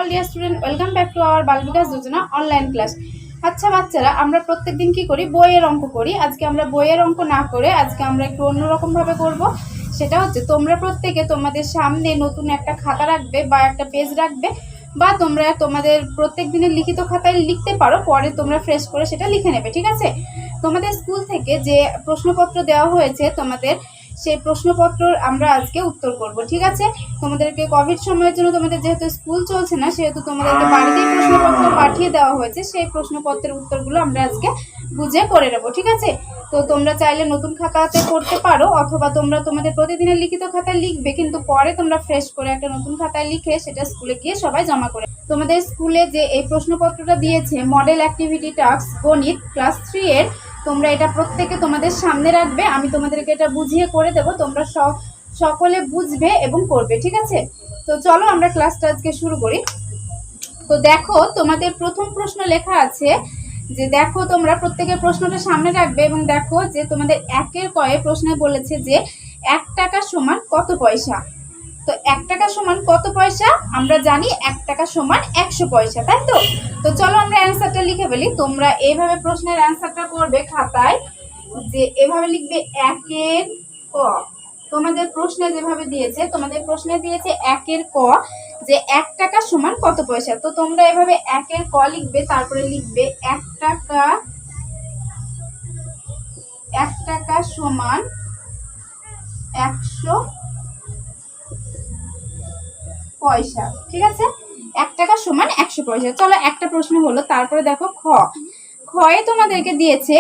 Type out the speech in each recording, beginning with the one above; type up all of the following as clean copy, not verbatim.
All dear student, welcome back to our Bal Vikas Yojana online class. আচ্ছা বাচ্চারা, আমরা প্রত্যেকদিন কি করি? বইয়ের অঙ্ক করি। আজকে আমরা বইয়ের অঙ্ক না করে আজকে আমরা একটু অন্যরকম ভাবে করব। সেটা হচ্ছে, তোমরা প্রত্যেকে তোমাদের সামনে নতুন একটা খাতা রাখবে বা একটা পেজ রাখবে, বা তোমরা তোমাদের প্রত্যেক দিনের লিখিত খাতায় লিখতে পারো, পরে তোমরা ফ্রেশ করে সেটা লিখে নেবে, ঠিক আছে? তোমাদের স্কুল থেকে যে প্রশ্নপত্র দেওয়া হয়েছে তোমাদের, সেই প্রশ্নপত্র আমরা আজকে উত্তর করব, ঠিক আছে? তোমাদেরকে কোভিড সময়ের জন্য তোমাদের যেহেতু স্কুল চলছে না, সেহেতু তোমাদেরকে বাড়িতেই প্রশ্নপত্র পাঠিয়ে দেওয়া হয়েছে। সেই প্রশ্নপত্রের উত্তরগুলো আমরা আজকে বুঝে করে নেবো, ঠিক আছে? তো তোমরা চাইলে নতুন খাতাতে করতে পারো, অথবা তোমরা তোমাদের প্রতিদিনের লিখিত খাতায় লিখবে, কিন্তু পরে তোমরা ফ্রেশ করে একটা নতুন খাতায় লিখে সেটা স্কুলে গিয়ে সবাই জমা করে। তোমাদের স্কুলে যে এই প্রশ্নপত্রটা দিয়েছে, মডেল অ্যাক্টিভিটি টাস্ক গণিত ক্লাস 3 এর, তোমরা এটা প্রত্যেকে তোমাদের সামনে রাখবে। আমি তোমাদেরকে এটা বুঝিয়ে করে দেবো, তোমরা সকলে বুঝবে এবং করবে, ঠিক আছে? তো চলো আমরা ক্লাসটা আজকে শুরু করি। তো দেখো, তোমাদের প্রথম প্রশ্ন লেখা আছে যে, দেখো তোমরা প্রত্যেকের প্রশ্নটা সামনে রাখবে এবং দেখো যে তোমাদের একের কয়ে প্রশ্নে বলেছে যে 1 টাকা সমান কত পয়সা। তো 1 টাকা সমান কত পয়সা আমরা জানি, 1 টাকা সমান 100 পয়সা, তাই তো? তো চলো আমরা অ্যান্সারটা লিখে ফেলি। তোমরা এইভাবে প্রশ্নের অ্যান্সারটা করবে খাতায়, যে এভাবে লিখবে একের ক। তোমাদের প্রশ্নে যেভাবে দিয়েছে, তোমাদের প্রশ্নে দিয়েছে একের ক, যে 1 টাকা সমান কত পয়সা। তো তোমরা এভাবে একের ক লিখবে, তারপরে লিখবে 1 টাকা সমান 100 পয়সা, ঠিক আছে? 1 টাকা সমান 100 পয়সা। চলো, একটা প্রশ্ন হলো। তারপরে দেখো খয়ে তোমাদেরকে দিয়েছে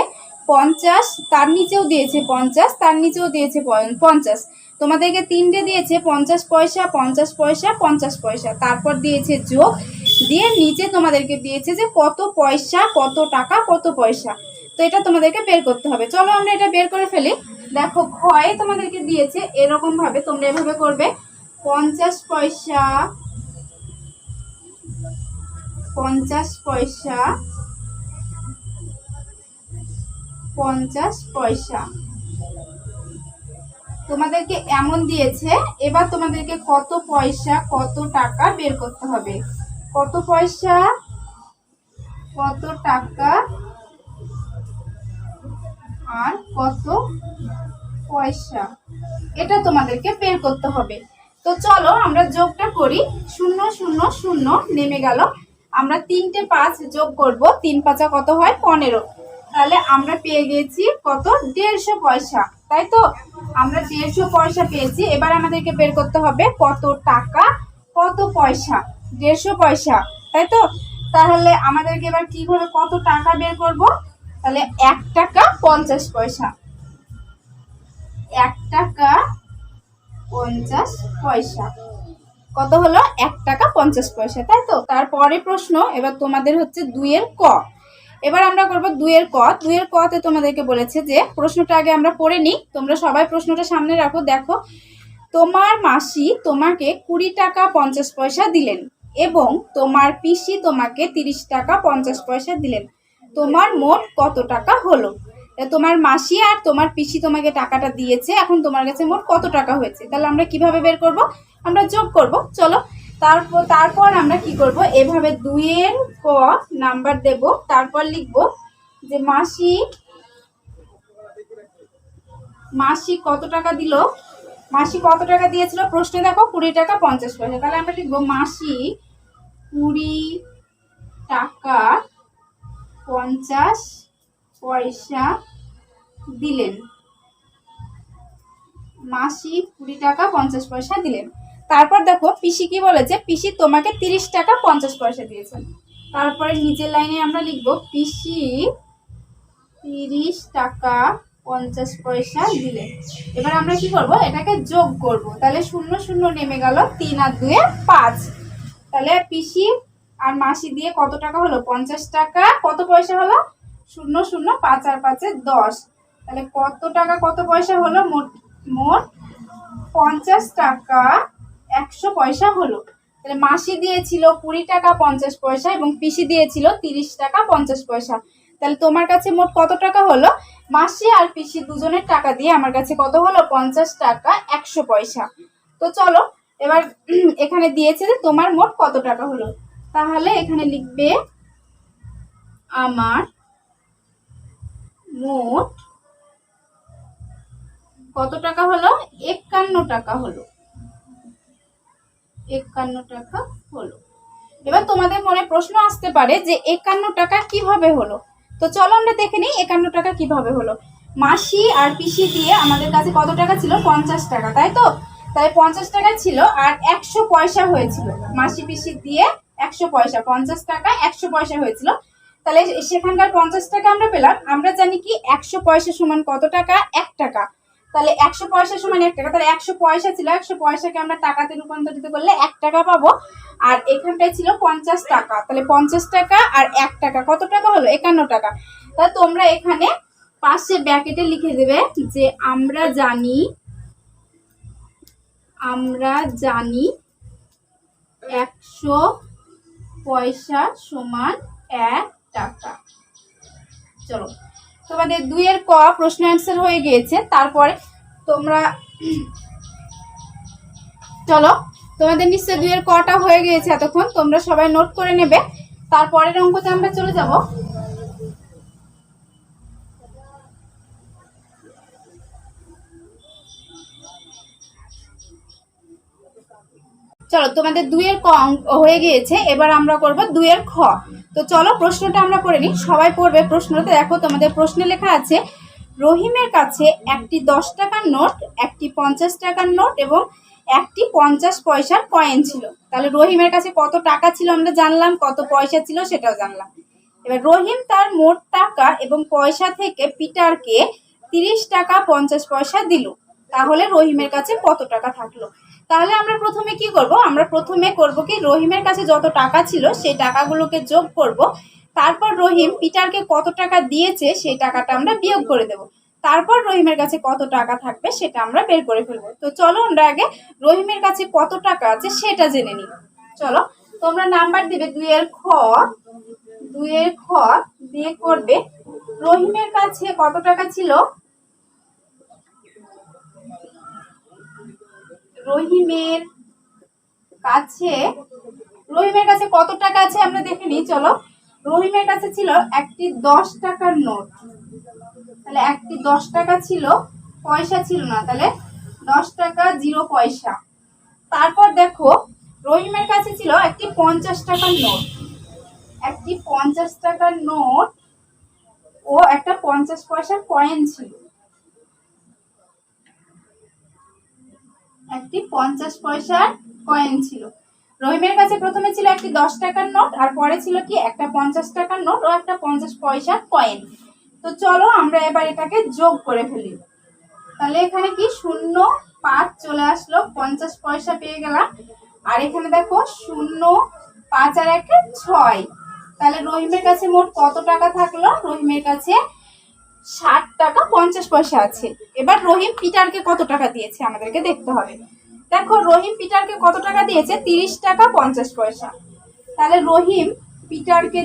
50, তার নিচেও দিয়েছে 50, তার নিচেও দিয়েছে 50। তোমাদেরকে তিনটে দিয়েছে 50 পয়সা, 50 পয়সা, 50 পয়সা, তারপর দিয়েছে যোগ, দিয়ে নিচে তোমাদেরকে দিয়েছে যে কত পয়সা, কত টাকা, কত পয়সা। তো এটা তোমাদেরকে বের করতে হবে। চলো আমরা এটা বের করে ফেলি। দেখো, খয়ে তোমাদেরকে দিয়েছে এরকম ভাবে, তোমরা এভাবে করবে 50 পয়সা, 50 পয়সা, 50 পয়সা তোমাদেরকে এমন দিয়েছে। এবার তোমাদেরকে কত পয়সা, কত টাকা বের করতে হবে। কত পয়সা, কত টাকা আর কত পয়সা, এটা তোমাদেরকে বের করতে হবে। তো চলো আমরা যোগটা করি। 0 0 0 নেমে গেল। আমরা 3টে 5 যোগ করব, 3 5 কত হয়? 15। তাহলে আমরা পেয়ে গেছি কত? 150 পয়সা, তাই তো? আমরা 150 পয়সা পেয়েছি। এবার আমাদেরকে বের করতে হবে কত টাকা, কত পয়সা। 150 পয়সা, তাই তো? তাহলে আমাদেরকে এবার কিভাবে কত টাকা বের করব? তাহলে 1 টাকা 50 পয়সা, 1 টাকা 50 পয়সা। কত হলো? 1 টাকা 50 পয়সা, তাই তো? তারপরে প্রশ্ন এবার তোমাদের হচ্ছে 2 এর ক। এবার আমরা করব 2 এর ক। 2 এর কতে তোমাদেরকে বলেছে যে, প্রশ্নটা আগে আমরা পড়ে নিই, তোমরা সবাই প্রশ্নটা সামনে রাখো। দেখো, তোমার মাসি তোমাকে 20 টাকা 50 পয়সা দিলেন এবং তোমার পিসি তোমাকে 30 টাকা 50 পয়সা দিলেন। তোমার মোট কত টাকা হলো? তোমার মাসি আর তোমার পিসি তোমাকে টাকাটা দিয়েছে, এখন তোমার কাছে মোট কত টাকা হয়েছে। তাহলে আমরা কিভাবে বের করব? আমরা যোগ করব। চলো, তারপর আমরা কি করব? এভাবে 2 এর ক নাম্বার দেব, তারপর লিখব যে মাসি কত টাকা দিল। মাসি কত টাকা দিয়েছিল প্রশ্নে? দেখো 20 টাকা 50 পয়সা। তাহলে আমরা লিখবো মাসি 20 টাকা 50 পয়সা দিলেন। মাসি 20 টাকা 50 পয়সা দিলেন। তারপর দেখো পিসি কি বলেছে, পিসি তোমাকে 30 টাকা 50 পয়সা দিয়েছেন। তারপরে নিচের লাইনে আমরা লিখবো পিসি 30 টাকা 50 পয়সা দিলেন। এবার আমরা কি করব? এটাকে যোগ করব। তাহলে 0 0 নেমে গেল, 3 আর 2 5। তাহলে পিসি আর মাসি দিয়ে কত টাকা হলো? 50 টাকা কত পয়সা হলো? 0 0 5 আর 5 10। তাহলে কত টাকা কত পয়সা হলো? মোট 50 টাকা 100 পয়সা হলো। তাহলে মাসি দিয়েছিল 20 টাকা 50 পয়সা এবং পিসি দিয়েছিল 30 টাকা 50 পয়সা। তাহলে তোমার কাছে মোট কত টাকা হলো? মাসি আর পিসি দুজনের টাকা দিয়ে আমার কাছে কত হলো? 50 টাকা 100 পয়সা। তো চলো, এবার এখানে দিয়েছে যে তোমার মোট কত টাকা হলো। তাহলে এখানে লিখবে আমার মোট কত টাকা হলো, 51 টাকা হলো, 51 টাকা হলো। এবার তোমাদের মনে প্রশ্ন আসতে পারে যে 51 টাকা কিভাবে হলো। তো চলো আমরা দেখে নিই 51 টাকা কিভাবে হলো। মাসি আর পিসি দিয়ে আমাদের কাছে কত টাকা ছিল, 50 টাকা, তাই তো? তাই 50 টাকা ছিল আর 100 পয়সা হয়েছিল। মাসি পিসি দিয়ে 100 পয়সা, 50 টাকা 100 পয়সা হয়েছিল। তাহলে সেখানকার 50 টাকা আমরা পেলাম। আমরা জানি কি 100 পয়সা সমান কত টাকা, 1 টাকা। তাহলে 100 পয়সা সমান 1 টাকা। তাহলে 100 পয়সা ছিল, 100 পয়সাকে আমরা টাকাতে রূপান্তরিত করলে 1 টাকা পাবো। আর এখানটায় ছিল 50 টাকা। তাহলে 50 টাকা আর 1 টাকা কত টাকা হলো, 51 টাকা। তা তোমরা এখানে পাশে ব্র্যাকেটে লিখে দেবে যে আমরা জানি 100 পয়সা সমান 1 টাকা। চলো তোমাদের 2 এর ক প্রশ্ন অ্যান্সার হয়ে গিয়েছে। তারপরে তোমরা চলো তোমাদের নিশ্চয়ই 2 এর কটা হয়ে গিয়েছে এতক্ষণ, তোমরা সবাই নোট করে নেবে। তারপরের অঙ্কতে আমরা চলে যাব। চলো তোমাদের 2 এর ক হয়ে গিয়েছে, এবার আমরা করব 2 এর খ। তো চলো প্রশ্নটা আমরা পড়ে নিই, সবাই পড়বে প্রশ্নটা। দেখো তোমাদের প্রশ্নে লেখা আছে রহিমের কাছে একটি 10 টাকার নোট, একটি 50 টাকার নোট এবং একটি 50 পয়সার কয়েন ছিল। তাহলে রহিমের কাছে কত টাকা ছিল আমরা জানলাম, কত পয়সা ছিল সেটাও জানলাম। এবার রহিম তার মোট টাকা এবং পয়সা থেকে পিটারকে 30 টাকা 50 পয়সা দিল। তাহলে রহিমের কাছে কত টাকা থাকলো। তাহলে আমরা প্রথমে কি করব, আমরা প্রথমে করব কি রহিমের কাছে যত টাকা ছিল সেই টাকাগুলোকে যোগ করব। তারপর রহিম পিটারকে কত টাকা দিয়েছে সেই টাকাটা আমরা বিয়োগ করে দেব। তারপর রহিমের কাছে কত টাকা থাকবে সেটা আমরা বের করে ফেলবো। তো চলো আমরা আগে রহিমের কাছে কত টাকা আছে সেটা জেনে নিই। চলো তোমরা নাম্বার দিবে 2 এর খ, 2 এর খ দিয়ে করবে রহিমের কাছে কত টাকা ছিল। রহিমের কাছে কত টাকা আছে আমরা দেখে নিই। চলো রহিমের কাছে ছিল একটি 10 টাকার নোট। তাহলে একটি 10 টাকা ছিল, পয়সা ছিল না, তাহলে 10 টাকা 0 পয়সা। তারপর দেখো রহিমের কাছে ছিল একটি 50 টাকার নোট, একটি 50 টাকার নোট ও একটা 50 পয়সার কয়েন ছিল, একটি 50 পয়সার কয়েন ছিল। রহিমের কাছে প্রথমে ছিল একটি 10 টাকার নোট আর পরে ছিল কি একটা 50 টাকার নোট ও একটা 50 পয়সার কয়েন। তো চলো আমরা এবার এটাকে যোগ করে ফেলি। তাহলে এখানে কি 0 5 চলে আসলো, 50 পয়সা পেয়ে গেলাম। আর এখানে দেখো 0 5 আর 1 6। তাহলে রহিমের কাছে মোট কত টাকা থাকলো, রহিমের কাছে 60 টাকা 50 পয়সা আছে। এবার রহিম পিটারকে কত টাকা দিয়েছে আমাদেরকে দেখতে হবে। দেখো রহিম পিটারকে কত টাকা দিয়েছে, 30 টাকা 50 পয়সা। তাহলে রহিম পিটারকে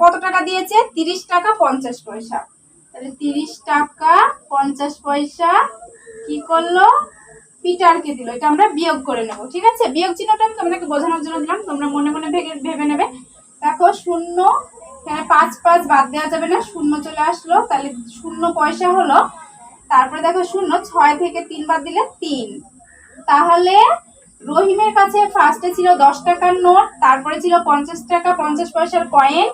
কত টাকা দিয়েছে, 30 টাকা 50 পয়সা। তাহলে 30 টাকা 50 পয়সা কি করলো, পিটারকে দিল। এটা আমরা বিয়োগ করে নেব, ঠিক আছে? বিয়োগ চিহ্নটা আমি তোমাদেরকে বোঝানোর জন্য দিলাম, তোমরা মনে মনে ভেবে নেবে। দেখো 0 এখানে 5 5 বাদ দেওয়া যাবে না, 0 চলে আসলো, তাহলে 0 পয়সা হলো। তারপরে দেখো 0 6 থেকে 3 বাদ দিলে 3। তাহলে রহিমের কাছে ফার্স্টে ছিল 10 টাকার নোট, তারপরে ছিল 50 টাকা 50 পয়সার কয়েন,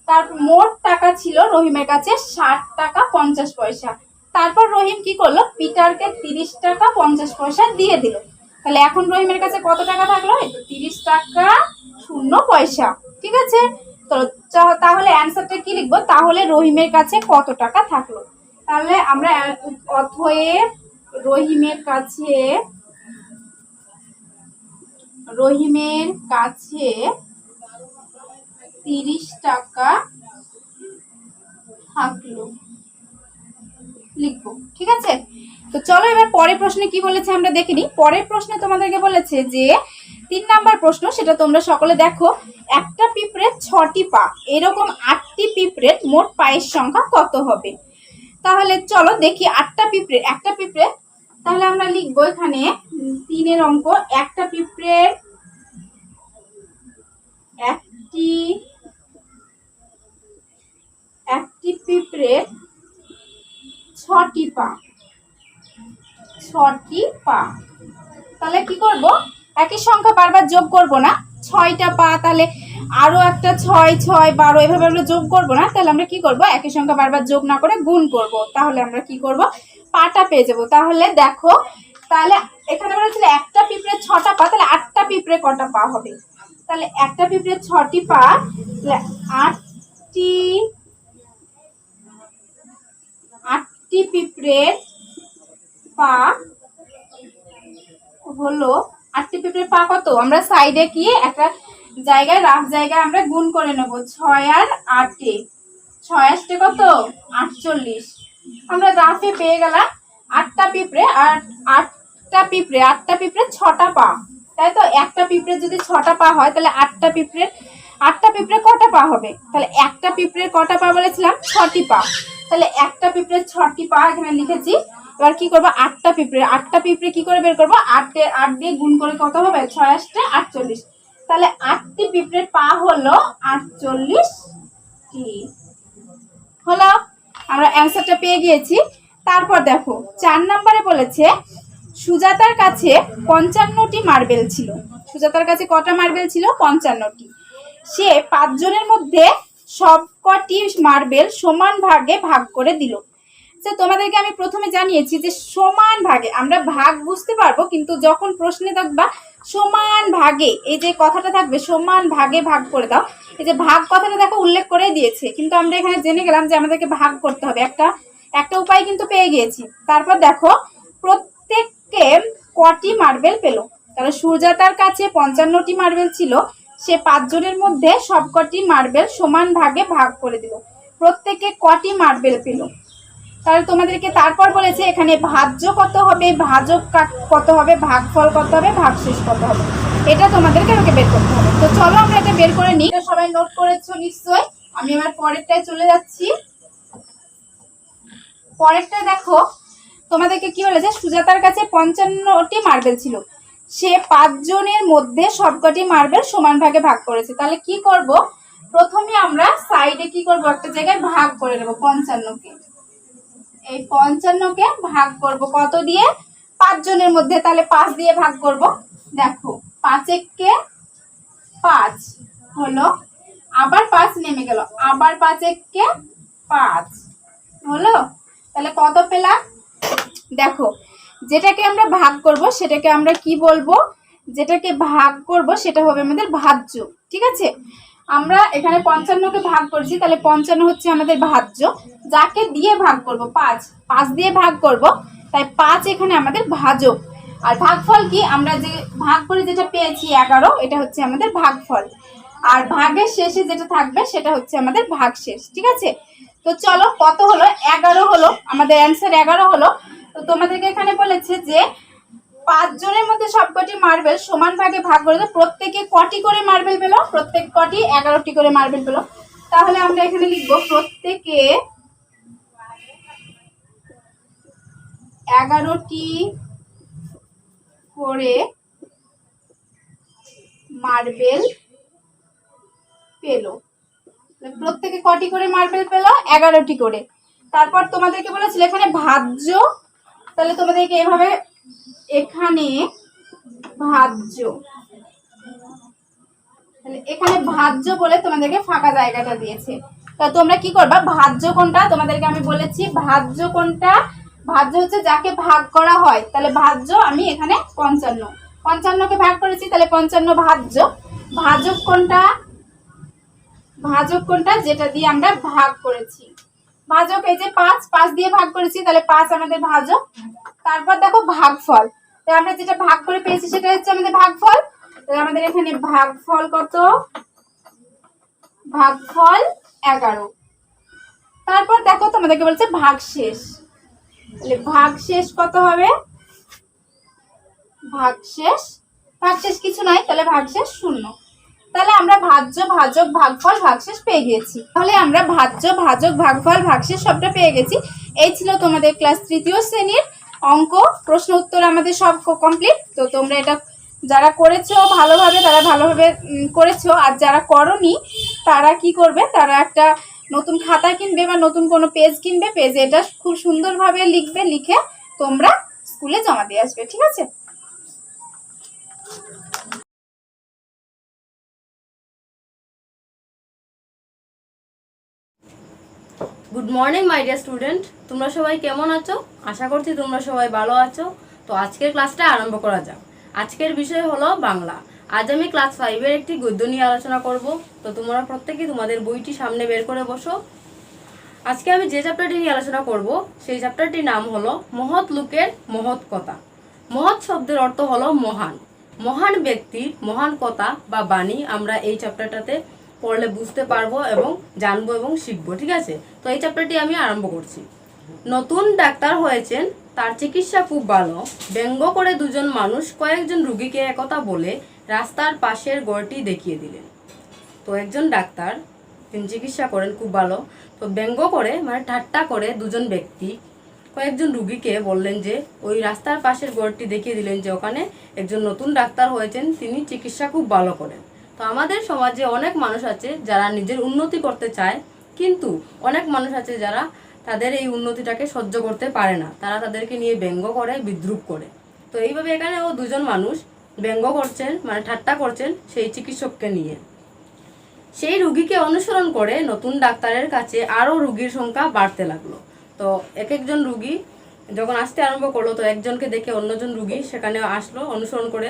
তার মোট টাকা ছিল রহিমের কাছে 60 টাকা 50 পয়সা। তারপর রহিম কি করলো, পিটারকে 30 টাকা 50 পয়সা দিয়ে দিল। তাহলে এখন রহিমের কাছে কত টাকা থাকলো, 30 টাকা 0 পয়সা, ঠিক আছে? তো তাহলে অ্যান্সারটা কি লিখবো, তাহলে রহিমের কাছে কত টাকা থাকলো। তাহলে আমরা অতএব রহিমের কাছে 30 টাকা থাকলো লিখবো, ঠিক আছে? তো চলো এবার পরের প্রশ্নে কি বলেছে আমরা দেখে নিই। পরের প্রশ্নে তোমাদেরকে বলেছে যে 3 নাম্বার প্রশ্ন, সেটা তোমরা সকলে দেখো। একটা পিঁপড়ের 6টি পা, এরকম 8টি পিঁপড়ের মোট পায়ের সংখ্যা কত হবে। তাহলে চলো দেখি একটা পিঁপড়ে তাহলে আমরা লিখবো এখানে 3 অঙ্ক, একটা পিঁপড়ের একটি পিঁপড়ের 6টি পা, 6টি পা। তাহলে কি করব, একই সংখ্যা বারবার যোগ করব না, 6টা পা, তাহলে আরো একটা 6 6 12 এভাবে আমরা যোগ করব না। তাহলে আমরা কি করব, একই সংখ্যা বারবার যোগ না করে গুণ করব। তাহলে আমরা কি করব, পাটা পেয়ে যাব। তাহলে দেখো, তাহলে এখানে বলেছিল একটা পিঁপড়ের 6টা পা, তাহলে 8টা পিঁপড়ে কটা পা হবে? তাহলে একটা পিঁপড়ের 6টি পা, তাহলে 8টি পিঁপড়ের পা হলো, 8টি পিঁপড়ের পা কত? আমরা সাইডে কি একটা জায়গায়, রাফ জায়গায় আমরা গুণ করে নেব। 6 আর 8, 6 আসতে কত? 48। আমরা রাফে পেয়ে গেলাম 8টা পিঁপড়ে, আর 8টা পিঁপড়ে 6টা পা, তাই তো? একটা পিঁপড়ে যদি 6টা পা হয়, তাহলে 8টা পিঁপড়ে কটা পা হবে? তাহলে একটা পিঁপড়ের কটা পা বলেছিলাম? 6টি পা। তাহলে একটা পিঁপড়ের 6টি পা এখানে লিখেছি। এবার কি করবো, 8টা পিঁপড়ে কি করে বের করবো? 8 দিয়ে গুণ করে কত হবে? 6 আসতে 48। তাহলে 8টি পিঁপড়ের পা হলো 48টি। হলো, আমরা অ্যান্সারটা পেয়ে গিয়েছি। তারপর দেখো 4 নম্বরে বলেছে সুজাতার কাছে 55টি মার্বেল ছিল। সুজাতার কাছে কটা মার্বেল ছিল? 55টি। সে 5 জনের মধ্যে সবকটি মার্বেল সমান ভাগে ভাগ করে দিল। আচ্ছা, তোমাদেরকে আমি প্রথমে জানিয়েছি যে সমান ভাগে, আমরা ভাগ বুঝতে পারবো, কিন্তু যখন প্রশ্নে দেখবা সমান ভাগে, এই যে কথাটা থাকবে সমান ভাগে ভাগ করে দাও, এই যে ভাগ কথাটা দেখো উল্লেখ করে দিয়েছে, কিন্তু আমরা এখানে জেনে গেলাম যে আমাদেরকে ভাগ করতে হবে। একটা উপায় কিন্তু পেয়ে গিয়েছি। তারপর দেখো প্রত্যেককে কটি মার্বেল পেলো। তাহলে সুজাতার কাছে 55টি মার্বেল ছিল, সে 5 জনের মধ্যে সবকটি মার্বেল সমান ভাগে ভাগ করে দিল। প্রত্যেকে কটি মার্বেল পেল? তাহলে তোমাদেরকে তারপর বলেছে এখানে ভাজ্য কত হবে, ভাজক কত হবে, ভাগফল কত হবে, ভাগশেষ কত হবে, এটা তোমাদেরকে বের করতে হবে। তো চলো আমরা এটা বের করে নিই। এটা সবাই নোট করেছো নিশ্চয়। আমি এবার পরেরটায় চলে যাচ্ছি। পরেরটা দেখো, তোমাদেরকে কি বলেছে, সুজাতার কাছে 55টি মার্বেল ছিল, সে 5 জনের মধ্যে সবকটি মার্বেল সমান ভাগে ভাগ করেছে। তাহলে কি করব, প্রথমে আমরা সাইডে কি করব, একটা জায়গায় ভাগ করে নেব 55কে। এই 55কে ভাগ করব কত দিয়ে? 5 জনের মধ্যে। তাহলে 5 দিয়ে ভাগ করব। দেখো 5 একে 5 হলো, আবার 5 নেমে গেল, আবার 5 একে 5 হলো। তাহলে কত পেলাম? দেখো, যেটাকে আমরা ভাগ করব সেটাকে আমরা কি বলবো? যেটাকে ভাগ করব সেটা হবে আমাদের ভাজ্য। ঠিক আছে, আমরা এখানে 55কে ভাগ করছি, তাহলে 55 হচ্ছে আমাদের ভাজ্য। যাকে দিয়ে ভাগ করব, 5 দিয়ে ভাগ করব, তাই 5 এখানে আমাদের ভাজক। আর ভাগফল কি? আমরা যে ভাগ করে যেটা পেয়েছি 11, এটা হচ্ছে আমাদের ভাগফল। আর ভাগের শেষে যেটা থাকবে সেটা হচ্ছে আমাদের ভাগশেষ। ঠিক আছে, তো চলো কত হলো? 11 হলো, আমাদের অ্যান্সার 11 হলো। তো তোমাদেরকে এখানে বলেছে যে 5 জনের মধ্যে সবকটি মার্বেল সমান ভাগে ভাগ করে দেয়, প্রত্যেকে কটি করে মার্বেল পেলো? প্রত্যেক কটি 11টি করে মার্বেল পেলো। তাহলে আমরা এখানে লিখবো প্রত্যেকে 11টি করে মার্বেল পেলো। প্রত্যেকে কটি করে মার্বেল পেলো? 11টি করে। তারপর তোমাদেরকে বলেছিল এখানে ভাজ্য, তাহলে তোমাদেরকে এভাবে এখানে ভাজ্য, এখানে ভাজ্য বলে তোমাদেরকে ফাঁকা জায়গাটা দিয়েছে। তা তোমরা কি করবা, ভাজ্য কোনটা তোমাদেরকে আমি বলেছি, ভাজ্য কোনটা? ভাজ্য হচ্ছে যাকে ভাগ করা হয়। তাহলে ভাজ্য আমি এখানে 55কে ভাগ করেছি, তাহলে 55 ভাজ্য। ভাজক কোনটা? ভাজক কোনটা? যেটা দিয়ে আমরা ভাগ করেছি। ভাজক এই যে 5 দিয়ে ভাগ করেছি, তাহলে 5 আমাদের ভাজক। তারপর দেখো ভাগফল, তাই আমরা যেটা ভাগ করে পেয়েছি সেটা হচ্ছে আমাদের ভাগফল। তাহলে আমাদের এখানে ভাগফল কত? ভাগফল 11। তারপর দেখো তোমাদেরকে বলছে ভাগশেষ, তাহলে ভাগশেষ কত হবে? ভাগশেষ কিছু নাই, তাহলে ভাগশেষ 0। তাহলে আমরা ভাজ্য, ভাজক, ভাগফল, ভাগশেষ পেয়ে গেছি। তাহলে আমরা ভাজ্য, ভাজক, ভাগফল, ভাগশেষ সবটা পেয়ে গেছি। এই ছিল তোমাদের ক্লাস 3য় শ্রেণীর অঙ্ক প্রশ্ন উত্তর আমাদের সব কমপ্লিট। তো তোমরা এটা যারা করেছো ভালোভাবে তারা ভালোভাবে করেছো, আর যারা করনি তারা কি করবে, তারা একটা নতুন খাতা কিনবে বা নতুন কোনো পেজ কিনবে, পেজে এটা খুব সুন্দরভাবে লিখবে, লিখে তোমরা স্কুলে জমা দিয়ে আসবে। ঠিক আছে? Good morning my dear student, তোমরা সবাই কেমন আছো? আশা করছি তোমরা সবাই ভালো আছো। তো আজকের ক্লাসটা আরম্ভ করা যাক। আজকের বিষয় হলো বাংলা। আজ আমি ক্লাস 5-এর একটি গদ্য নিয়ে আলোচনা করব। তো তোমরা প্রত্যেকেই তোমাদের বইটি সামনে বের করে বসো। আজকে আমি যে চ্যাপ্টারটি নিয়ে আলোচনা করব সেই চ্যাপ্টারটির নাম হলো মহৎ লোকের মহৎ কথা। মহৎ শব্দের অর্থ হলো মহান। মহান ব্যক্তির মহান কথা বা বাণী আমরা এই চ্যাপ্টারটাতে পড়লে বুঝতে পারবো এবং জানবো এবং শিখবো। ঠিক আছে? তো এই চ্যাপ্টারটি আমি আরম্ভ করছি। নতুন ডাক্তার হয়েছেন, তার চিকিৎসা খুব ভালো। ব্যঙ্গ করে দুজন মানুষ কয়েকজন রুগীকে একথা বলে রাস্তার পাশের ঘরটি দেখিয়ে দিলেন। তো একজন ডাক্তার, তিনি চিকিৎসা করেন খুব ভালো। তো ব্যঙ্গ করে মানে ঠাট্টা করে দুজন ব্যক্তি কয়েকজন রুগীকে বললেন যে ওই রাস্তার পাশের ঘরটি দেখিয়ে দিলেন যে ওখানে একজন নতুন ডাক্তার হয়েছেন, তিনি চিকিৎসা খুব ভালো করেন। তো আমাদের সমাজে অনেক মানুষ আছে যারা নিজের উন্নতি করতে চায়, কিন্তু অনেক মানুষ আছে যারা তাদের এই উন্নতিটাকে সহ্য করতে পারে না, তারা তাদেরকে নিয়ে ব্যঙ্গ করে, বিদ্রূপ করে। তো এইভাবে এখানেও দুজন মানুষ ব্যঙ্গ করছেন মানে ঠাট্টা করছেন সেই চিকিৎসককে নিয়ে। সেই রুগীকে অনুসরণ করে নতুন ডাক্তারের কাছে আরও রুগীর সংখ্যা বাড়তে লাগলো। তো এক একজন রুগী যখন আসতে আরম্ভ করলো, তো একজনকে দেখে অন্যজন রুগী সেখানে আসলো অনুসরণ করে।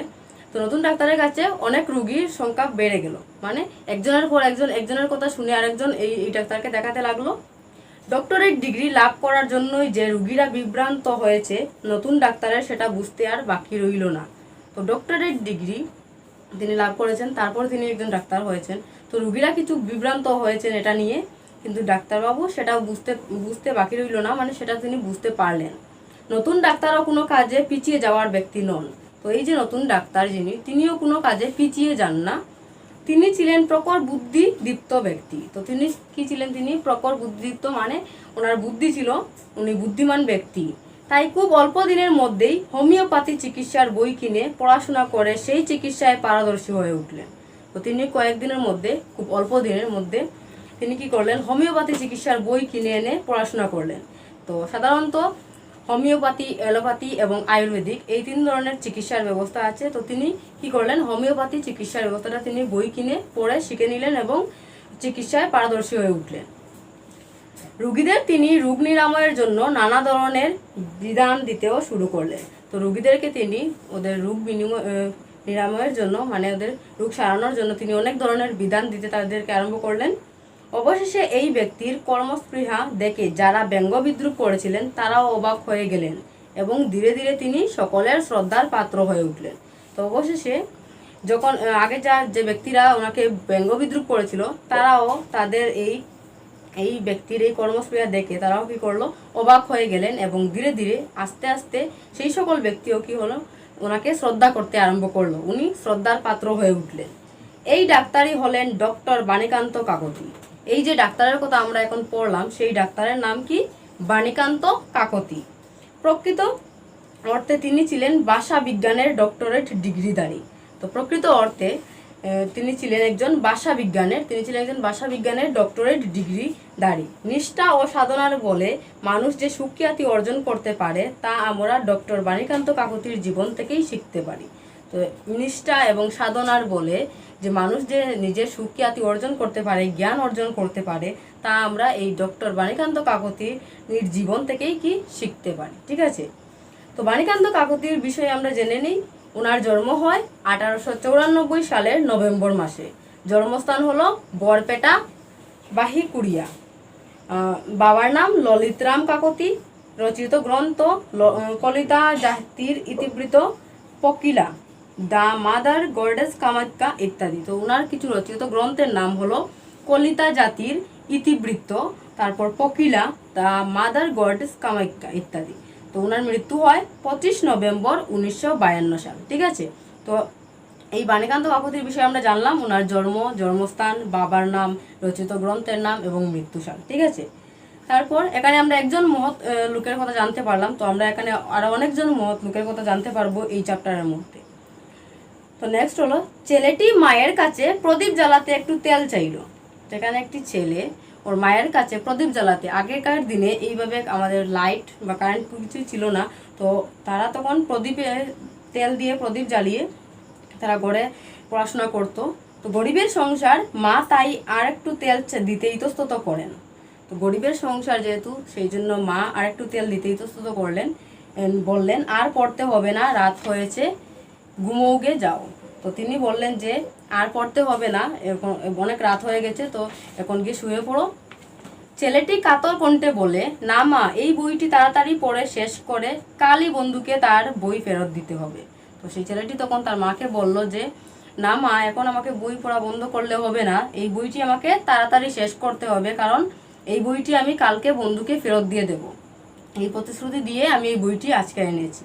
তো নতুন ডাক্তারের কাছে অনেক রুগীর সংখ্যা বেড়ে গেল, মানে একজনের পর একজন, একজনের কথা শুনে আরেকজন এই ডাক্তারকে দেখাতে লাগলো। ডক্টরেট ডিগ্রি লাভ করার জন্যই যে রুগীরা বিভ্রান্ত হয়েছে নতুন ডাক্তারের সেটা বুঝতে আর বাকি রইল না। তো ডক্টরেট ডিগ্রি তিনি লাভ করেছেন, তারপর তিনি একজন ডাক্তার হয়েছেন। তো রুগীরা কিছু বিভ্রান্ত হয়েছেন এটা নিয়ে, কিন্তু ডাক্তারবাবু সেটাও বুঝতে বাকি রইল না, মানে সেটা তিনি বুঝতে পারলেন। নতুন ডাক্তারও কোনো কাজে পিছিয়ে যাওয়ার ব্যক্তি নন। তো এই যে নতুন ডাক্তার যিনি, তিনিও কোনো কাজে পিছিয়ে যান না। তিনি ছিলেন প্রখর বুদ্ধিদীপ্ত ব্যক্তি। তো তিনি কি ছিলেন? তিনি প্রখর বুদ্ধিদীপ্ত, মানে ওনার বুদ্ধি ছিল, উনি বুদ্ধিমান ব্যক্তি। তাই খুব অল্প দিনের মধ্যেই হোমিওপ্যাথি চিকিৎসার বই কিনে পড়াশোনা করে সেই চিকিৎসায় পারদর্শী হয়ে উঠলেন। তো তিনি কয়েকদিনের মধ্যে, খুব অল্প দিনের মধ্যে তিনি কি করলেন? হোমিওপ্যাথি চিকিৎসার বই কিনে এনে পড়াশোনা করলেন। তো সাধারণত হোমিওপ্যাথি, অ্যালোপ্যাথি এবং আয়ুর্বেদিক এই 3 ধরনের চিকিৎসার ব্যবস্থা আছে। তো তিনি কি করলেন? হোমিওপ্যাথি চিকিৎসার ব্যবস্থাটা তিনি বই কিনে পড়ে শিখে নিলেন এবং চিকিৎসায় পারদর্শী হয়ে উঠলেন। রুগীদের তিনি রোগ নিরাময়ের জন্য নানা ধরনের বিধান দিতেও শুরু করলেন। তো রুগীদেরকে তিনি ওদের রোগ নিরাময়ের জন্য, মানে ওদের রোগ সারানোর জন্য তিনি অনেক ধরনের বিধান দিতে তাদেরকে আরম্ভ করলেন। অবশেষে এই ব্যক্তির কর্মস্পৃহা দেখে যারা ব্যঙ্গ বিদ্রুপ করেছিলেন তারাও অবাক হয়ে গেলেন এবং ধীরে ধীরে তিনি সকলের শ্রদ্ধার পাত্র হয়ে উঠলেন। তো অবশেষে যখন আগে যে ব্যক্তিরা ওনাকে ব্যঙ্গ বিদ্রুপ করেছিল, তারাও তাদের এই ব্যক্তির এই কর্মস্পৃহা দেখে তারাও কি করলো? অবাক হয়ে গেলেন এবং ধীরে ধীরে আস্তে আস্তে সেই সকল ব্যক্তিও কি হলো? ওনাকে শ্রদ্ধা করতে আরম্ভ করলো, উনি শ্রদ্ধার পাত্র হয়ে উঠলেন। এই ডাক্তারই হলেন ডক্টর বাণীকান্ত কাকতি। এই যে ডাক্তারের কথা আমরা এখন পড়লাম, সেই ডাক্তারের নাম কি? বাণীকান্ত কাকতি। প্রকৃত অর্থে তিনি ছিলেন ভাষা বিজ্ঞানের ডক্টরেট ডিগ্রিধারী। তো প্রকৃত অর্থে তিনি ছিলেন একজন ভাষা বিজ্ঞানের ডক্টরেট ডিগ্রিধারী। নিষ্ঠা ও সাধনার বলে মানুষ যে সুখ্যাতি অর্জন করতে পারে তা আমরা ডক্টর বাণীকান্ত কাকতির জীবন থেকেই শিখতে পারি। তো নিষ্ঠা এবং সাধনার বলে যে মানুষ যে নিজের সুখ্যাতি অর্জন করতে পারে, জ্ঞান অর্জন করতে পারে, তা আমরা এই ডক্টর বাণীকান্ত কাকতির জীবন থেকেই কি শিখতে পারি। ঠিক আছে? তো বাণীকান্ত কাকতির বিষয়ে আমরা জেনে নিই। ওনার জন্ম হয় 1894 সালের নভেম্বর মাসে। জন্মস্থান হলো বরপেটা, বাহিকুড়িয়া। বাবার নাম ললিতরাম কাকতি। রচিত গ্রন্থ কলিতা জাতির ইতিবৃত্ত, পকিলা, দ্য মাদার গডেস কামাখ্যা ইত্যাদি। তো ওনার কিছু রচিত গ্রন্থের নাম হলো কলিতা জাতির ইতিবৃত্ত, তারপর পকিলা, দ্য মাদার গডেস কামাখ্যা ইত্যাদি। তো ওনার মৃত্যু হয় 25 নভেম্বর 1952 সাল। ঠিক আছে? তো এই বাণীকান্ত কাকতির বিষয়ে আমরা জানলাম, ওনার জন্মস্থান, বাবার নাম, রচিত গ্রন্থের নাম এবং মৃত্যু সাল। ঠিক আছে? তারপর এখানে আমরা একজন মহৎ লোকের কথা জানতে পারলাম, তো আমরা এখানে আরো অনেকজন মহৎ লোকের কথা জানতে পারবো এই চ্যাপ্টারের মধ্যে। তো নেক্সট হলো, ছেলেটি মায়ের কাছে প্রদীপ জ্বালাতে একটু তেল চাইলো। যেখানে একটি ছেলে ওর মায়ের কাছে প্রদীপ জ্বালাতে, আগেকার দিনে এইভাবে আমাদের লাইট বা কারেন্ট কিছুই ছিল না, তো তারা তখন প্রদীপে তেল দিয়ে প্রদীপ জ্বালিয়ে তারা ঘরে পড়াশোনা করতো। তো গরিবের সংসার, মা তাই আর একটু তেল দিতে ইতস্তত করেন। তো গরিবের সংসার যেহেতু, সেই জন্য মা আর একটু তেল দিতে ইতস্তত করলেন, বললেন আর পড়তে হবে না, রাত হয়েছে, ঘুমোগে যাও। তো তিনি বললেন যে আর পড়তে হবে না, এখন অনেক রাত হয়ে গেছে, তো এখন গিয়ে শুয়ে পড়ো। ছেলেটি কাতর কণ্ঠে বলে, না মা, এই বইটি তাড়াতাড়ি পড়ে শেষ করে কালই বন্ধুকে তার বই ফেরত দিতে হবে। তো সেই ছেলেটি তখন তার মাকে বলল যে না মা, এখন আমাকে বই পড়া বন্ধ করলে হবে না, এই বইটি আমাকে তাড়াতাড়ি শেষ করতে হবে, কারণ এই বইটি আমি কালকে বন্ধুকে ফেরত দিয়ে দেব। এই প্রতিশ্রুতি দিয়ে আমি এই বইটি আজকে এনেছি।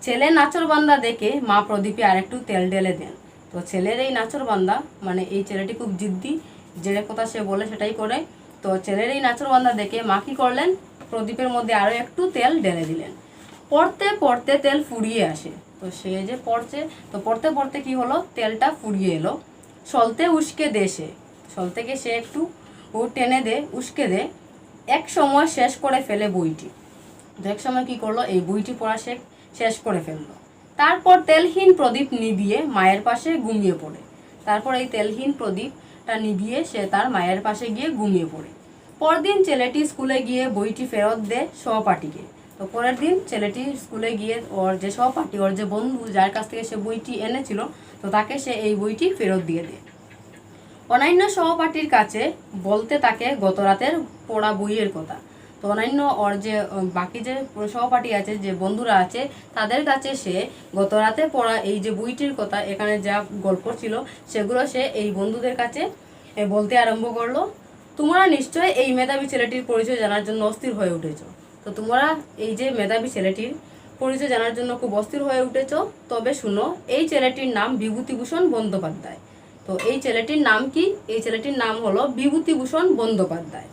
ছেলে নাচরবান্দা দেখে মা প্রদীপে আরেকটু তেল ঢেলে দেন। তো ছেলের এই নাচরবান্দা, মানে এই ছেলেটি খুব জিদ্দি, যে কথা সে বলে সেটাই করে। তো ছেলের এই নাচরবান্দা দেখে মা কি করলেন, প্রদীপের মধ্যে আরও একটু তেল ঢেলে দিলেন। পড়তে পড়তে তেল ফুরিয়ে আসে। তো সে যে পড়ছে, তো পড়তে পড়তে কি হলো, তেলটা ফুরিয়ে এলো। সলতে উস্কে দে, সল থেকে সে একটু টেনে দে, উস্কে দে, এক সময় শেষ করে ফেলে বইটি। তো এক সময় কি করলো, এই বইটি পড়া শেষ করে ফেললো। তারপর তেলহীন প্রদীপ নিভিয়ে মায়ের পাশে ঘুমিয়ে পড়ে। তারপর এই তেলহীন প্রদীপটা নিভিয়ে সে তার মায়ের পাশে গিয়ে ঘুমিয়ে পড়ে। পরদিন ছেলেটি স্কুলে গিয়ে বইটি ফেরত দেয় সহপাঠীকে। তো পরের দিন ছেলেটি স্কুলে গিয়ে ওর যে সহপাঠী, ওর যে বন্ধু, যার কাছ থেকে সে বইটি এনেছিল, তো তাকে সে এই বইটি ফেরত দিয়ে দেয়। অন্যান্য সহপাঠীর কাছে বলতে তাকে গত রাতের পড়া বইয়ের কথা। তো অন্যান্য ওর যে বাকি যে সহপাঠী আছে, যে বন্ধুরা আছে, তাদের কাছে সে গত রাতে পড়া এই যে বইটির কথা, এখানে যা গল্প ছিল সেগুলো সে এই বন্ধুদের কাছে বলতে আরম্ভ করলো। তোমরা নিশ্চয় এই মেধাবী ছেলেটির পরিচয় জানার জন্য অস্থির হয়ে উঠেছ। তো তোমরা এই যে মেধাবী ছেলেটির পরিচয় জানার জন্য খুব অস্থির হয়ে উঠেছ, তবে শুনো, এই ছেলেটির নাম বিভূতিভূষণ বন্দ্যোপাধ্যায়। তো এই ছেলেটির নাম কি? এই ছেলেটির নাম হলো বিভূতিভূষণ বন্দ্যোপাধ্যায়।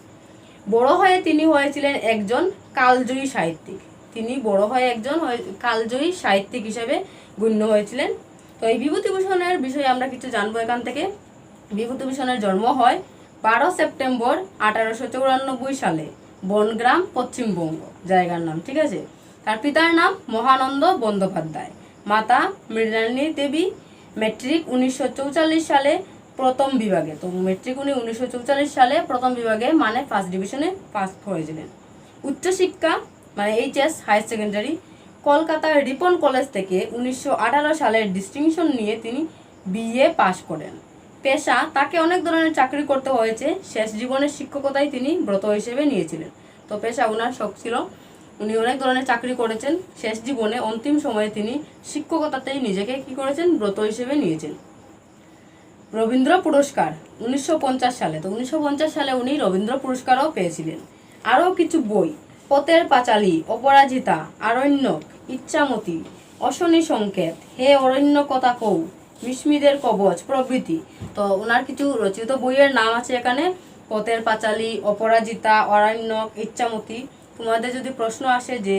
বড় হয়ে তিনি হয়েছিলেন একজন কালজয়ী সাহিত্যিক। তিনি বড় হয়ে একজন কালজয়ী সাহিত্যিক হিসেবে গণ্য হয়েছিলেন। তো এই বিভূতিভূষণের বিষয়ে আমরা কিছু জানবো এখান থেকে। বিভূতিভূষণের জন্ম হয় 12 সেপ্টেম্বর 1894 সালে বনগ্রাম, পশ্চিমবঙ্গ, জায়গার নাম, ঠিক আছে। তার পিতার নাম মহানন্দ বন্দ্যোপাধ্যায়, মাতা মৃণালিনী দেবী। মেট্রিক 1944 সালে প্রথম বিভাগে, তো মেট্রিক উনি 1944 সালে প্রথম বিভাগে, মানে ফার্স্ট ডিভিশনে পাস হয়েছিলেন। উচ্চশিক্ষা মানে এইচএস, হায়ার সেকেন্ডারি, কলকাতার রিপন কলেজ থেকে 1918 সালের ডিস্টিংশন নিয়ে তিনি বিএ পাশ করেন। পেশা, তাকে অনেক ধরনের চাকরি করতে হয়েছে, শেষ জীবনের শিক্ষকতাই তিনি ব্রত হিসেবে নিয়েছিলেন। তো পেশা ওনার শখ ছিল, উনি অনেক ধরনের চাকরি করেছেন, শেষ জীবনে অন্তিম সময়ে তিনি শিক্ষকতাতেই নিজেকে কি করেছেন, ব্রত হিসেবে নিয়েছেন। রবীন্দ্র পুরস্কার 1950 সালে, তো 1950 সালে উনি রবীন্দ্র পুরস্কারও পেয়েছিলেন। আরও কিছু বই, পথের পাঁচালী, অপরাজিতা, আরণ্যক, ইচ্ছামতি, অশনি সংকেত, হে অরণ্য কথা কৌ, বিস্মিদের কবচ প্রভৃতি। তো ওনার কিছু রচিত বইয়ের নাম আছে এখানে, পথের পাঁচালী, অপরাজিতা, অরণ্যক, ইচ্ছামতি। তোমাদের যদি প্রশ্ন আসে যে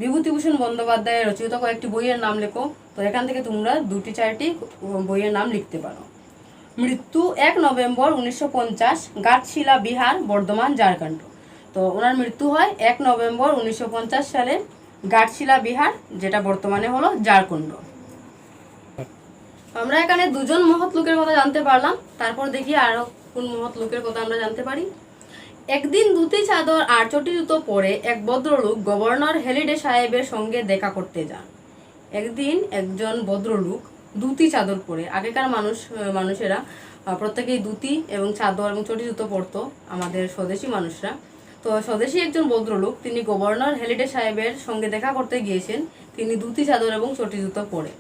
বিভূতিভূষণ বন্দ্যোপাধ্যায়ের রচিত কয়েকটি বইয়ের নাম লেখো, তো এখান থেকে তোমরা 2-4টি বইয়ের নাম লিখতে পারো। মৃত্যু 1 নভেম্বর 1950, ঘাটশিলা বিহার, বর্ধমান, ঝাড়খণ্ড। তো ওনার মৃত্যু হয় 1 নভেম্বর 1950 সালে ঘাটশিলা বিহার, যেটা বর্তমানে হলো ঝাড়খণ্ড। আমরা এখানে দুজন মহৎ লোকের কথা জানতে পারলাম। তারপর দেখি আরো কোন মহৎ লোকের কথা আমরা জানতে পারি। একদিন ধুতি চাদর আর চটি জুতো পরে এক ভদ্রলোক গভর্নর হ্যালিডে সাহেবের সঙ্গে দেখা করতে যান। একদিন একজন ভদ্রলোক ধুতি চাদর পরে, আগেকার মানুষেরা প্রত্যেকেই ধুতি এবং চাদর এবং চটি জুতো পরতো, আমাদের স্বদেশী মানুষরা। তো স্বদেশী একজন ভদ্রলোক, তিনি গভর্নর হ্যালিডে সাহেবের সঙ্গে দেখা করতে গিয়েছেন, তিনি ধুতি চাদর এবং চটি জুতো পরে।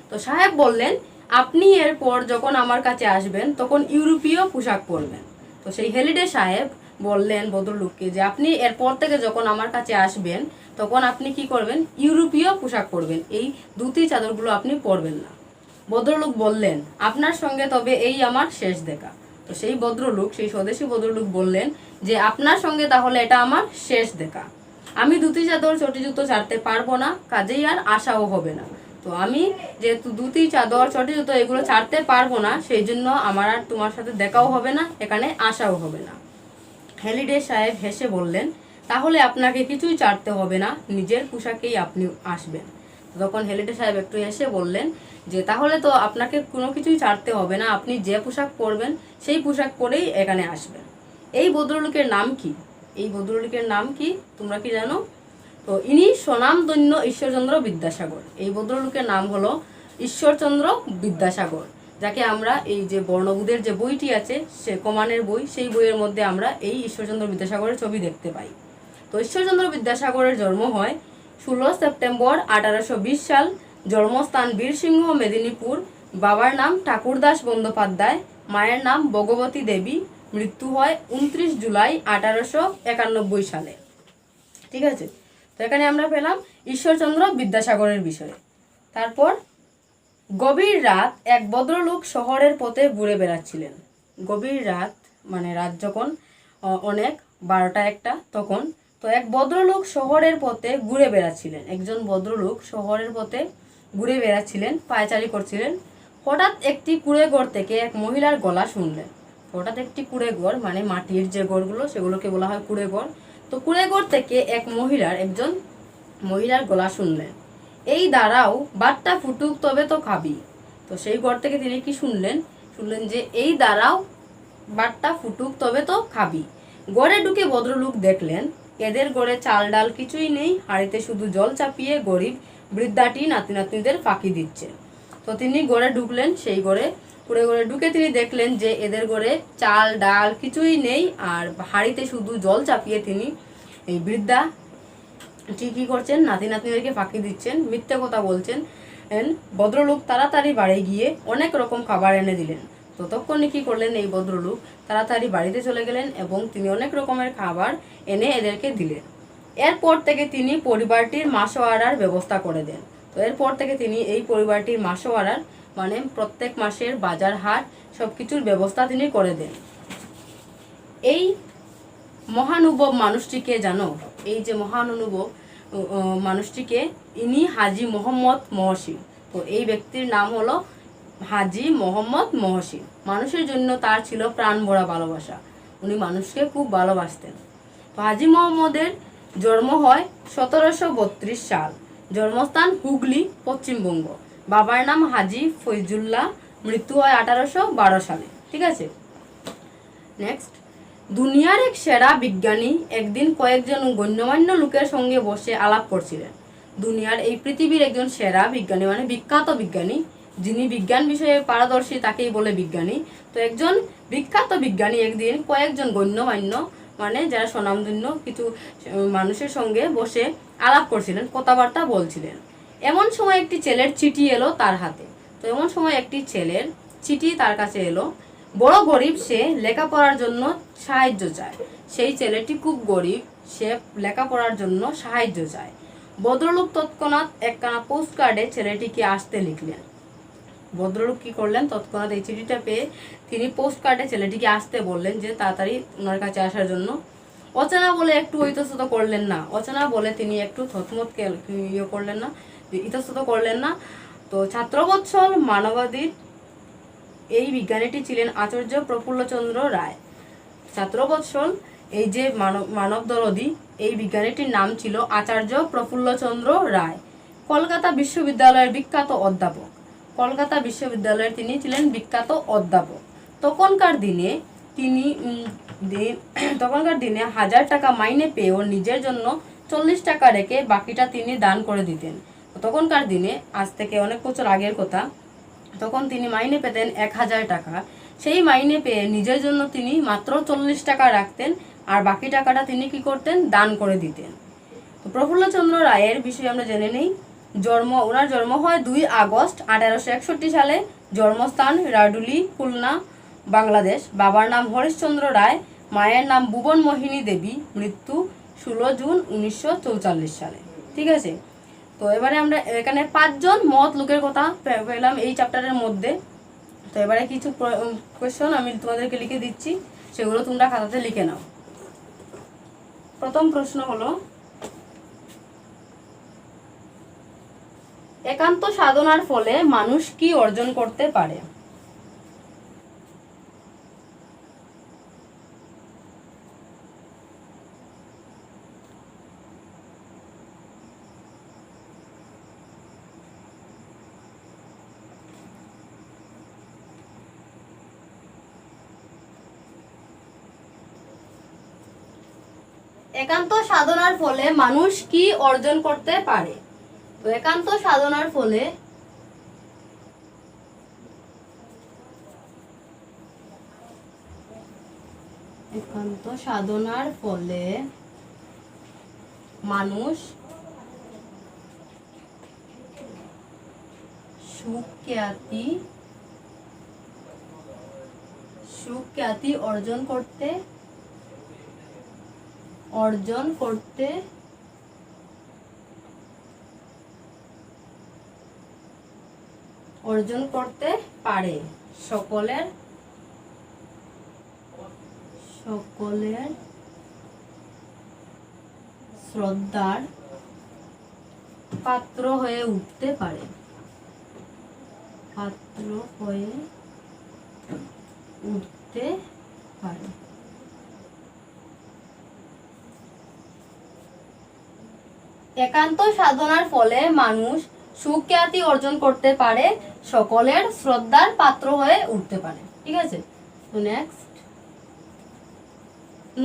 তো সাহেব বললেন, আপনি এরপর যখন আমার কাছে আসবেন তখন ইউরোপীয় পোশাক পরবেন। তো সেই হ্যালিডে সাহেব বললেন ভদ্রলোককে যে আপনি এরপর থেকে যখন আমার কাছে আসবেন তখন আপনি কি করবেন, ইউরোপীয় পোশাক পরবেন, এই ধুতি চাদরগুলো আপনি পরবেন না। ভদ্রলোক বললেন, আপনার সঙ্গে তবে এই আমার শেষ দেখা। তো সেই ভদ্রলোক, সেই স্বদেশী ভদ্রলোক বললেন যে আপনার সঙ্গে তাহলে এটা আমার শেষ দেখা। আমি ধুতি চাদর চটি জুতো ছাড়তে পারবো না, কাজেই আর আশাও হবে না। তো আমি যেহেতু ধুতি চাদর চটি জুতো এগুলো ছাড়তে পারবো না, সেই জন্য আমার আর তোমার সাথে দেখাও হবে না, এখানে আশাও হবে না। হ্যালিডে সাহেব হেসে বললেন, তাহলে আপনাকে কিছুই ছাড়তে হবে না, নিজের পোশাকেই আপনি আসবেন। তখন হ্যালিডে সাহেব একটু হেসে বললেন যে তাহলে তো আপনাকে কোনো কিছুই ছাড়তে হবে না, আপনি যে পোশাক পরবেন সেই পোশাক পরেই এখানে আসবেন। এই ভদ্রলোকের নাম কি? এই ভদ্রলোকের নাম কি তোমরা কি জানো? তো ইনি স্বনামধন্য ঈশ্বরচন্দ্র বিদ্যাসাগর। এই ভদ্রলোকের নাম হলো ঈশ্বরচন্দ্র বিদ্যাসাগর, যাকে আমরা এই যে বর্ণবোধের যে বইটি আছে, সে কমানের বই, সেই বইয়ের মধ্যে আমরা এই ঈশ্বরচন্দ্র বিদ্যাসাগরের ছবি দেখতে পাই। তো ঈশ্বরচন্দ্র বিদ্যাসাগরের জন্ম হয় 16 সেপ্টেম্বর 1820 সাল। জন্মস্থান বীরসিংহ, মেদিনীপুর। বাবার নাম ঠাকুরদাস বন্দ্যোপাধ্যায়, মায়ের নাম ভগবতী দেবী। মৃত্যু হয় 29 জুলাই 1891 সালে। ঠিক আছে, তো এখানে আমরা পেলাম ঈশ্বরচন্দ্র বিদ্যাসাগরের বিষয়ে। তারপর গভীর রাত এক ভদ্রলোক শহরের পথে ঘুরে বেড়াচ্ছিলেন। গভীর রাত মানে রাত যখন অনেক 12টা-1টা তখন, তো এক ভদ্রলোক শহরের পথে ঘুরে বেড়াচ্ছিলেন। একজন ভদ্রলোক শহরের পথে ঘুরে বেড়াচ্ছিলেন, পায়চারি করছিলেন। হঠাৎ একটি কুঁড়ে ঘর থেকে এক মহিলার গলা শুনলেন। হঠাৎ একটি কুঁড়ে ঘর মানে মাটির যে ঘরগুলো সেগুলোকে বলা হয় কুঁড়ে ঘর। তো কুঁড়ে ঘর থেকে একজন মহিলার গলা শুনলেন, এই দাঁড়াও, বাটটা ফুটুক তবে তো খাবি। তো সেই ঘর থেকে তিনি কি শুনলেন? শুনলেন যে এই দাঁড়াও, বাটটা ফুটুক তবে তো খাবি। ঘরে ঢুকে ভদ্রলোক দেখলেন এদের ঘরে চাল ডাল কিছুই নেই, হাঁড়িতে শুধু জল চাপিয়ে গরিব বৃদ্ধাটি নাতি নাতনিদের ফাঁকি দিচ্ছে। তো তিনি ঘরে ঢুকলেন, সেই ঘরে কুড়ে ঘরে ঢুকে তিনি দেখলেন যে এদের ঘরে চাল ডাল কিছুই নেই, আর হাঁড়িতে শুধু জল চাপিয়ে তিনি এই বৃদ্ধা ঠিকই করছেন, নাতি নাতনিদেরকে ফাঁকি দিচ্ছেন, মিথ্যে কথা বলছেন। ভদ্রলোক তাড়াতাড়ি বাড়ি গিয়ে অনেক রকম খাবার এনে দিলেন। ততক্ষণে কি করলেন? এই ভদ্রলোক তাড়াতাড়ি বাড়িতে চলে গেলেন এবং তিনি অনেক রকমের খাবার এনে এদেরকে দিলেন। এরপর থেকে তিনি পরিবারটির মাসোয়ারার ব্যবস্থা করে দেন। তো এরপর থেকে তিনি এই পরিবারটির মাসোয়ারার মানে প্রত্যেক মাসের বাজার হাট সবকিছুর ব্যবস্থা তিনি করে দেন। এই মহানুভব মানুষটিকে জানো? এই যে মহানুভব মানুষটিকে, ইনি হাজী মোহাম্মদ মহসিন। তো এই ব্যক্তির নাম হলো হাজী মোহাম্মদ মহসিন। মানুষের জন্য তার ছিল প্রাণ ভরা ভালোবাসা, উনি মানুষকে খুব ভালোবাসতেন। তো হাজী মোহাম্মদের জন্ম হয় 1732 সাল। জন্মস্থান হুগলি, পশ্চিমবঙ্গ। বাবার নাম হাজী ফৈজুল্লাহ। মৃত্যু হয় 1812 সালে। ঠিক আছে, নেক্সট। দুনিয়ার এক সেরা বিজ্ঞানী একদিন কয়েকজন গণ্যমান্য লোকের সঙ্গে বসে আলাপ করছিলেন। দুনিয়ার এই পৃথিবীর একজন সেরা বিজ্ঞানী মানে বিখ্যাত বিজ্ঞানী, যিনি বিজ্ঞান বিষয়ে পারদর্শী তাকেই বলে বিজ্ঞানী। তো একজন বিখ্যাত বিজ্ঞানী একদিন কয়েকজন গণ্যমান্য মানে যারা স্বনামধন্য কিছু মানুষের সঙ্গে বসে আলাপ করছিলেন, কথাবার্তা বলছিলেন। এমন সময় একটি ছেলের চিঠি এলো তার হাতে। তো এমন সময় একটি ছেলের চিঠি তার কাছে এলো। বড় গরিব, সে লেখাপড়ার জন্য সাহায্য চায়। সেই ছেলেটি খুব গরিব, সে লেখাপড়ার জন্য সাহায্য চায়। ভদ্রলোক তৎক্ষণাৎ একখানা পোস্ট কার্ডে ছেলেটিকে আসতে লিখলেন। ভদ্রলোক কি করলেন? তৎক্ষণাৎ এই চিঠিটা পেয়ে তিনি পোস্ট কার্ডে ছেলেটিকে আসতে বললেন যে তাড়াতাড়ি ওনার কাছে আসার জন্য। অচেনা বলে একটু ইতস্তত করলেন না, অচেনা বলে তিনি একটু থতমতকে করলেন না, ইতস্তত করলেন না। তো ছাত্রবৎসল মানবাদীর এই বিজ্ঞানীটি ছিলেন আচার্য প্রফুল্লচন্দ্র রায়। ছাত্রবৎসল এই যে মানবদরদী এই বিজ্ঞানীটির নাম ছিল আচার্য প্রফুল্লচন্দ্র রায়। কলকাতা বিশ্ববিদ্যালয়ের বিখ্যাত অধ্যাপক। কলকাতা বিশ্ববিদ্যালয়ের তিনি ছিলেন বিখ্যাত অধ্যাপক। তখনকার দিনে 1000 টাকা মাইনে পেয়েও নিজের জন্য 40 টাকা রেখে বাকিটা তিনি দান করে দিতেন। তখনকার দিনে, আজ থেকে অনেক বছর আগের কথা, তখন তিনি মাইনে পেতেন 1000 টাকা। সেই মাইনে পেয়ে নিজের জন্য তিনি মাত্র 40 টাকা রাখতেন, আর বাকি টাকাটা তিনি কি করতেন? দান করে দিতেন। তো প্রফুল্লচন্দ্র রায়ের বিষয়ে আমরা জেনে নেই। ওনার জন্ম হয় 2 আগস্ট 1861 সালে। জন্মস্থান রাডুলি, খুলনা, বাংলাদেশ। বাবার নাম হরিশচন্দ্র রায়, মায়ের নাম ভুবন মোহিনী দেবী। মৃত্যু 16 জুন 1944 সালে। ঠিক আছে, তো এবারে আমরা এখানে 5 জন মহৎ লোকের কথা পেলাম এই চ্যাপ্টারের মধ্যে। তো এবারে কিছু কোয়েশ্চন আমি তোমাদেরকে লিখে দিচ্ছি, সেগুলো তোমরা খাতাতে লিখে নাও। প্রথম প্রশ্ন হলো, একান্ত সাধনার ফলে মানুষ কি অর্জন করতে পারে? একান্ত সাধনার ফলে মানুষ কি অর্জন করতে পারে? তো একান্ত সাধনার ফলে মানুষ সুখ্যাতি অর্জন করতে পারে। সকলের শ্রদ্ধার পাত্র হয়ে উঠতে পারে। একান্ত সাধনার ফলে মানুষ সুখ্যাতি অর্জন করতে পারে, সকলের শ্রদ্ধার পাত্র হয়ে উঠতে পারে। ঠিক আছে, তো নেক্সট,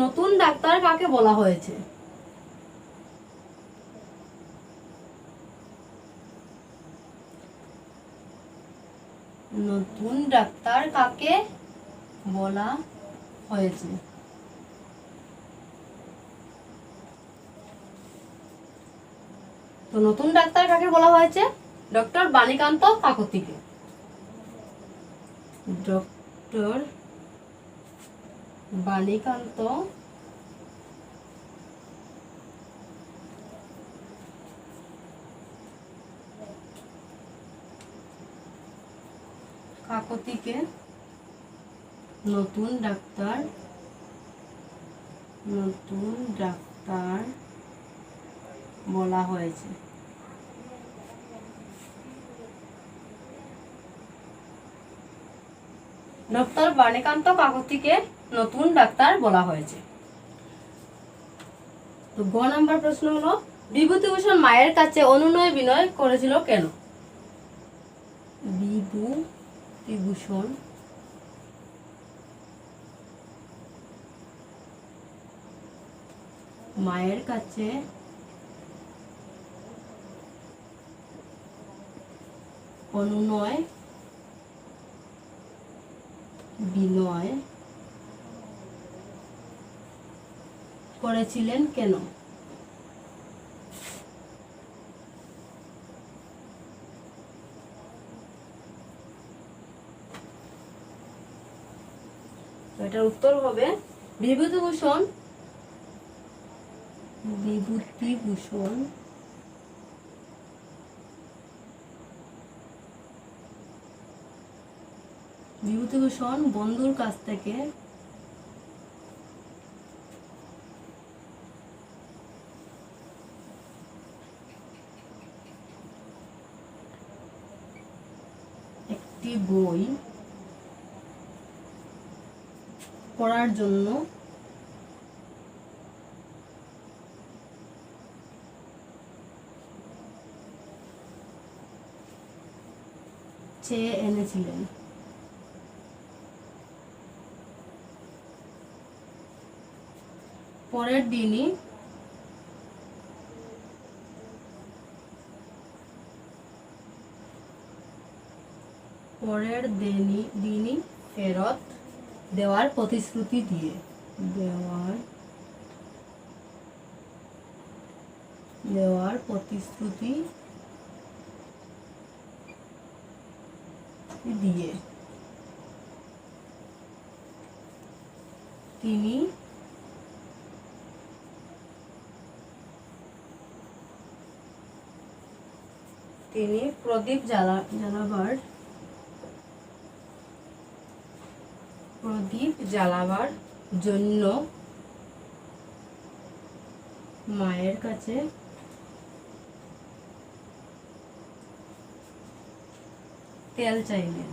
নতুন ডাক্তার কাকে বলা হয়েছে? নতুন ডাক্তার কাকে বলা হয়েছে? তো নতুন ডাক্তার কাকে বলা হয়েছে? ডক্টর বাণীকান্ত কাকতিকে। ডক্টর বাণীকান্ত কাকতিকে নতুন ডাক্তার বলা হয়েছে। ডক্টর বাণীকান্ত কাকতিকে নতুন ডাক্তার বলা হয়েছে। তো গ নাম্বার প্রশ্ন হলো, বিভূতিভূষণ মায়ের কাছে অনুনয় বিনয় করেছিল কেন? বিভূতিভূষণ মায়ের কাছে অনুনয় বিনয় করেছিলেন কেন? এটার উত্তর হবে বিভূতিভূষণ বন্ধুর কাছ থেকে একটি বই পড়ার জন্য চেয়ে এনেছিলেন। পরের দিনই ফেরত দেওয়ার প্রতিশ্রুতি দিয়ে তিনি প্রদীপ জ্বালাবার প্রদীপ জ্বালাবার জন্য মায়ের কাছে তেল চাইলেন।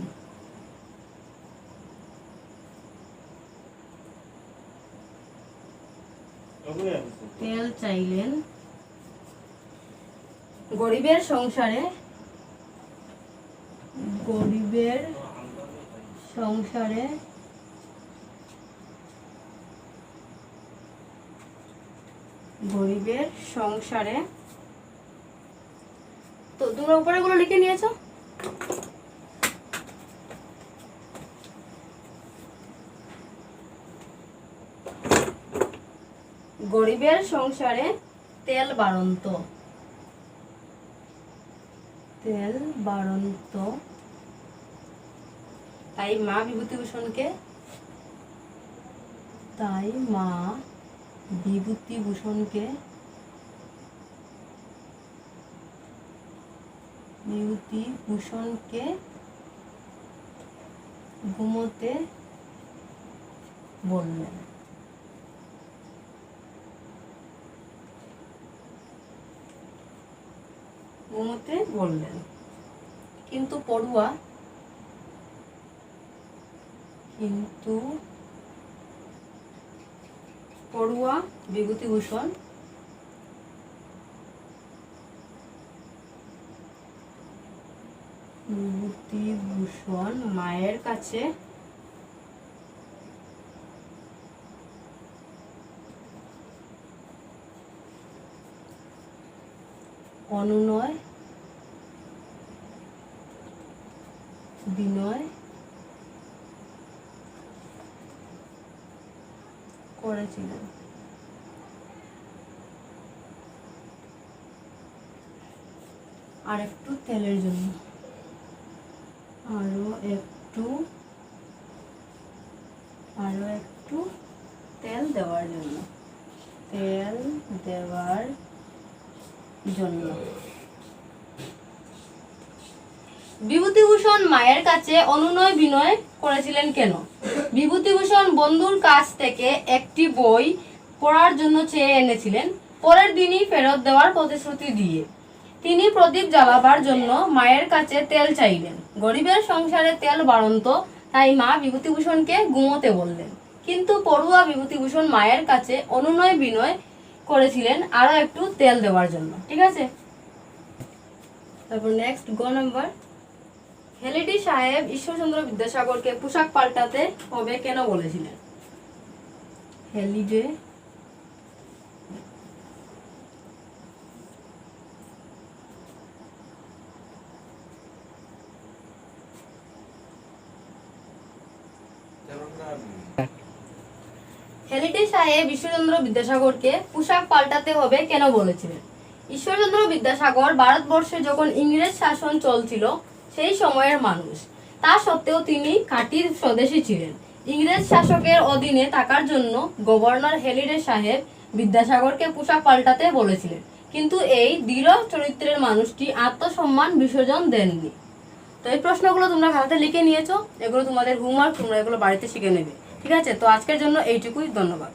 তেল চাইলেন গরিবের সংসারে তো তোমরা উপরে গুলো লিখে নিয়েছো। গরিবের সংসারে তেল বাড়ন্ত তাই মা বিভূতিভূষণকে ঘুমোতে বললেন। কিন্তু পড়ুয়া বিভূতিভূষণ মায়ের কাছে অনুনয় বিনয় করেছিলেন। আর একটু তেলের জন্য, আরো একটু তেল দেওয়ার জন্য বিভূতিভূষণ মায়ের কাছে অনুনয় বিনয় করেছিলেন কেন? বিভূতিভূষণ বন্ধুর কাছ থেকে একটি বই পড়ার জন্য চেয়ে এনেছিলেন। পরের দিনই ফেরত দেওয়ার প্রতিশ্রুতি দিয়ে তিনি প্রদীপ জ্বালাবার জন্য মায়ের কাছে তেল চাইলেন। গরিবের সংসারে তেল বাড়ন্ত, তাই মা বিভূতিভূষণকে ঘুমোতে বললেন। কিন্তু পড়ুয়া বিভূতিভূষণ মায়ের কাছে অনুনয় বিনয় করেছিলেন আরো একটু তেল দেওয়ার জন্য। ঠিক আছে, তারপর নেক্সট গ নাম্বার। হেলিডি সাহেব ঈশ্বরচন্দ্র বিদ্যাসাগরকে পোশাক পাল্টাতে হবে কেন বলেছিলেন? হেলিডে সাহেব ঈশ্বরচন্দ্র বিদ্যাসাগরকে পোশাক পাল্টাতে হবে কেন বলেছিলেন? ঈশ্বরচন্দ্র বিদ্যাসাগর ভারতবর্ষে যখন ইংরেজ শাসন চলছিল সেই সময়ের মানুষ, তা সত্ত্বেও তিনি খাঁটি স্বদেশী ছিলেন। ইংরেজ শাসকের অধীনে থাকার জন্য গভর্নর হেলিডে সাহেব বিদ্যাসাগরকে পোশাক পাল্টাতে বলেছিলেন, কিন্তু এই দৃঢ় চরিত্রের মানুষটি আত্মসম্মান বিসর্জন দেননি। তো এই প্রশ্নগুলো তোমরা খাতাতে লিখে নিয়েছো, এগুলো তোমাদের হোমওয়ার্ক, তোমরা এগুলো বাড়িতে শিখে নেবে। ঠিক আছে, তো আজকের জন্য এইটুকুই, ধন্যবাদ।